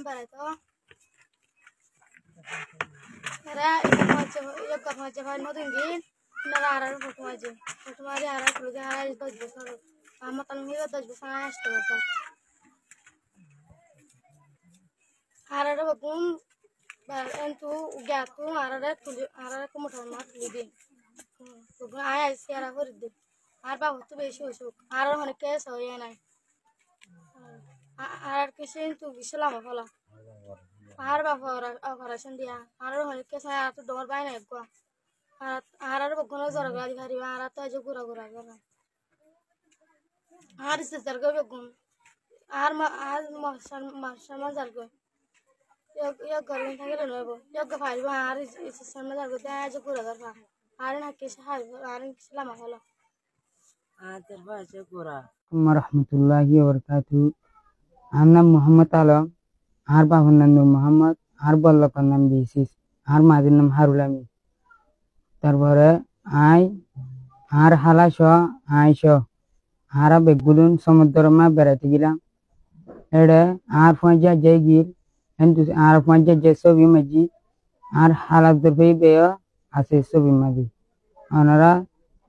Para itu, karena itu macam mau tinggi, nara foto aja arah keluarga arah itu besar, amat kalau itu besar itu, arah itu pun, itu jatuh arah kemudian mati jadi, bukan ayah sih arah berdiri, arah waktu besok, arah mana kes orang lain, arah kesin tuh bisa lama pola. Ahar ba operation dia ahar hone ke saya to dor bai na ko ahar gono zora gadi hari ahar to ajo gura gura gura ahar se zargo be gun ahar ma sama zargo yo garin thagele nobo yo ga fari ba ahar se sama zargo ta ajo gura gura ahar na ke sa ahar islama holo terba ajo gura warahmatullahi wabarakatuh. Anam Muhammad Alam, har baban Nur Muhammad, har ballakon nam bisis, har madin nam Harulami. তারপরে আর হালাস আইস হারা বেগুলুন সমুদ্র মা বেড়াতে গেলাম এড়ে আর পঞ্চায়েত যাই গিল কিন্তু আর পঞ্চায়েত যে ছবি মাঝি আর হালাত দরফেই বেয় আছে ছবি মাঝি ওনারা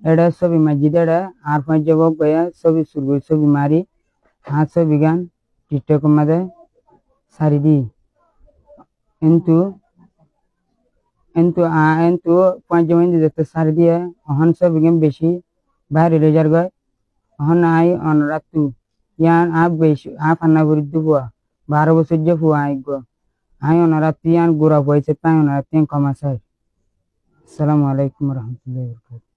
এড়ে ছবি মাঝি দেড়ে আর পঞ্চায়েত বেয় ছবি সুরবই ছবি মারি আর ছবি গান টিকটক মাঝে সারি দি কিন্তু পঞ্চম দেখতে সারি দিয়ে অহন সব বেশি বাইরে রেজার গয় অহন আই অনরাতু ইয়ান বেশি ফান্না করে দিব 12 বছর যে ফুয়া গো আই অনরাতু ইয়ান গোড়া পয়সা পাই অনরাতু কমাসাই। আসসালামু আলাইকুম রহমতুল্লাহি ওয়া বারাকাতুহু।